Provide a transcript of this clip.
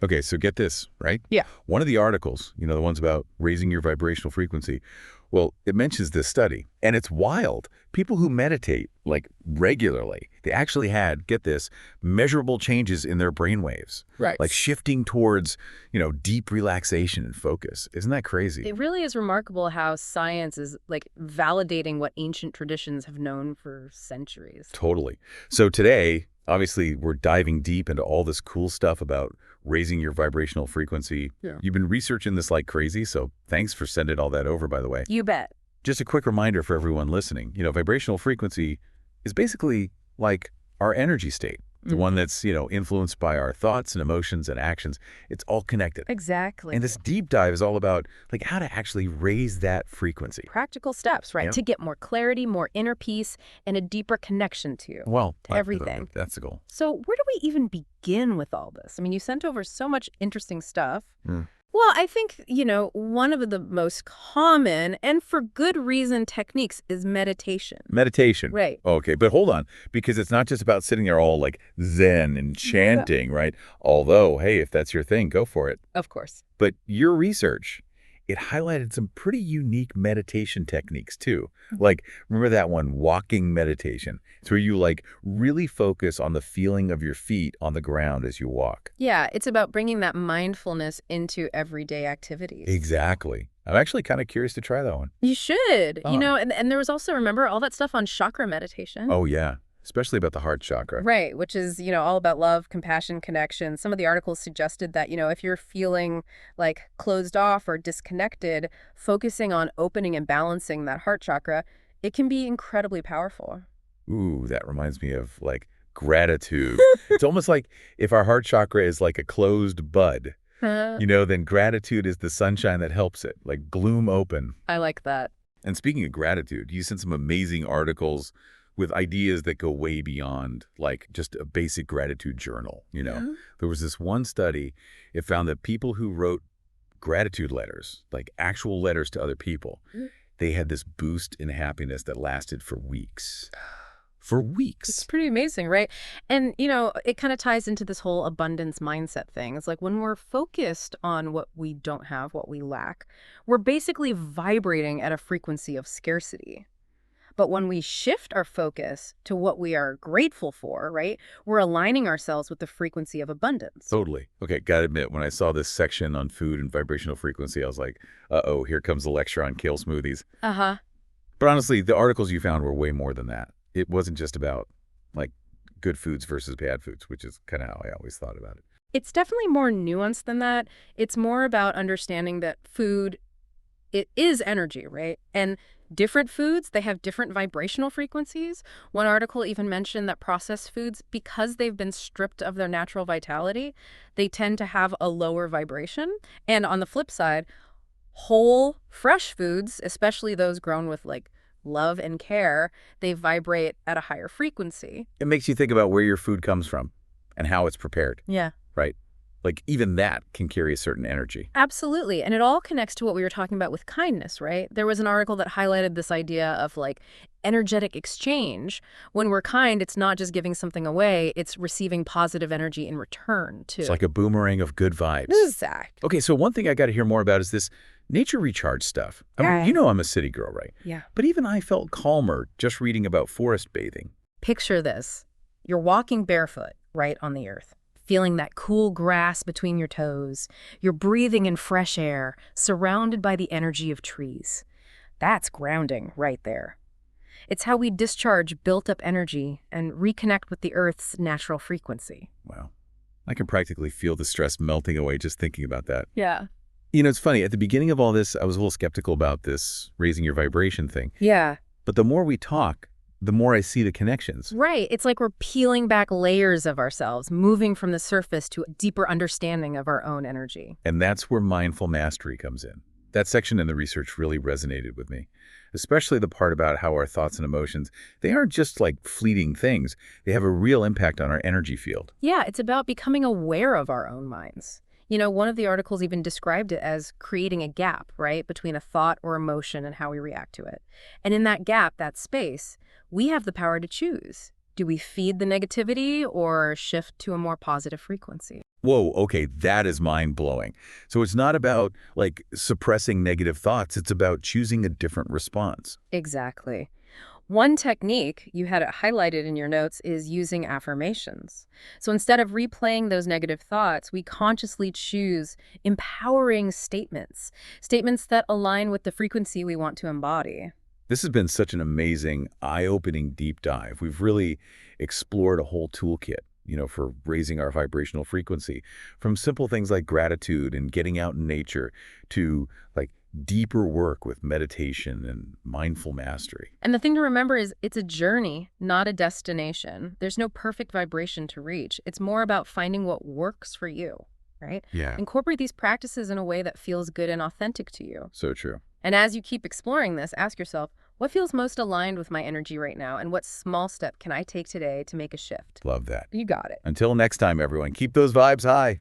Okay, so get this, right? Yeah. One of the articles, the ones about raising your vibrational frequency, well, it mentions this study, and it's wild. People who meditate, like, regularly, they actually had, get this, measurable changes in their brain waves, Right. like shifting towards, deep relaxation and focus. Isn't that crazy? It really is remarkable how science is like validating what ancient traditions have known for centuries. Totally. So today, obviously, we're diving deep into all this cool stuff about raising your vibrational frequency. Yeah. You've been researching this like crazy, so thanks for sending all that over, by the way. You bet. Just a quick reminder for everyone listening, vibrational frequency is basically like our energy state, the one that's, influenced by our thoughts and emotions and actions. It's all connected. Exactly. And this deep dive is all about like how to actually raise that frequency. Practical steps, right? Yep. To get more clarity, more inner peace, and a deeper connection to everything. That's the goal. So where do we even begin with all this? I mean, you sent over so much interesting stuff. Mm. Well, I think, one of the most common and for good reason techniques is meditation. Meditation. Right. Okay, but hold on, because it's not just about sitting there all like zen and chanting, right? Although, hey, if that's your thing, go for it. Of course. But your research, it highlighted some pretty unique meditation techniques too. Like, remember that one, walking meditation? It's where you like really focus on the feeling of your feet on the ground as you walk. Yeah, it's about bringing that mindfulness into everyday activities. Exactly. I'm actually kind of curious to try that one. You should. Oh. And there was also, remember, all that stuff on chakra meditation? Oh, yeah. Especially about the heart chakra. Right, which is, all about love, compassion, connection. Some of the articles suggested that, if you're feeling like closed off or disconnected, focusing on opening and balancing that heart chakra, it can be incredibly powerful. Ooh, that reminds me of like gratitude. It's almost like if our heart chakra is like a closed bud, then gratitude is the sunshine that helps it, like gloom open. I like that. And speaking of gratitude, you sent some amazing articles with ideas that go way beyond like just a basic gratitude journal, Yeah. There was this one study, it found that people who wrote gratitude letters, like actual letters to other people, they had this boost in happiness that lasted for weeks. For weeks. It's pretty amazing, right? And, it kind of ties into this whole abundance mindset thing. It's like when we're focused on what we don't have, what we lack, we're basically vibrating at a frequency of scarcity. But when we shift our focus to what we are grateful for, right, we're aligning ourselves with the frequency of abundance. Totally. Okay, gotta admit, when I saw this section on food and vibrational frequency, I was like, uh-oh, here comes the lecture on kale smoothies. Uh-huh. But honestly, the articles you found were way more than that. It wasn't just about, like, good foods versus bad foods, which is kind of how I always thought about it. It's definitely more nuanced than that. It's more about understanding that food, it is energy, right? And different foods, they have different vibrational frequencies. One article even mentioned that processed foods, because they've been stripped of their natural vitality, they tend to have a lower vibration. And on the flip side, whole, fresh foods, especially those grown with like love and care, they vibrate at a higher frequency. It makes you think about where your food comes from and how it's prepared, Yeah. right? Like, even that can carry a certain energy. Absolutely. And it all connects to what we were talking about with kindness, right? There was an article that highlighted this idea of like energetic exchange. When we're kind, it's not just giving something away, it's receiving positive energy in return, too. It's like a boomerang of good vibes. Exact. Okay, so one thing I got to hear more about is this nature recharge stuff. I mean, Yeah. I'm a city girl, right? Yeah. But even I felt calmer just reading about forest bathing. Picture this. You're walking barefoot right on the earth, feeling that cool grass between your toes. You're breathing in fresh air, surrounded by the energy of trees. That's grounding right there. It's how we discharge built-up energy and reconnect with the Earth's natural frequency. Wow. I can practically feel the stress melting away just thinking about that. Yeah. It's funny. At the beginning of all this, I was a little skeptical about this raising your vibration thing. Yeah. But the more we talk, the more I see the connections. Right. It's like we're peeling back layers of ourselves, moving from the surface to a deeper understanding of our own energy. And that's where mindful mastery comes in. That section in the research really resonated with me, especially the part about how our thoughts and emotions, they aren't just like fleeting things. They have a real impact on our energy field. Yeah, it's about becoming aware of our own minds. One of the articles even described it as creating a gap, right, between a thought or emotion and how we react to it. And in that gap, that space, we have the power to choose. Do we feed the negativity or shift to a more positive frequency? Whoa, okay, that is mind-blowing. So it's not about, like, suppressing negative thoughts. It's about choosing a different response. Exactly. One technique you had it highlighted in your notes is using affirmations. So instead of replaying those negative thoughts, we consciously choose empowering statements, statements that align with the frequency we want to embody. This has been such an amazing, eye-opening deep dive. We've really explored a whole toolkit, for raising our vibrational frequency, from simple things like gratitude and getting out in nature to, like, deeper work with meditation and mindful mastery. And the thing to remember is it's a journey, not a destination. There's no perfect vibration to reach. It's more about finding what works for you, right? Yeah, Incorporate these practices in a way that feels good and authentic to you. so true. And as you keep exploring this, ask yourself, what feels most aligned with my energy right now? And what small step can I take today to make a shift? Love that. You got it. Until next time, everyone, keep those vibes high.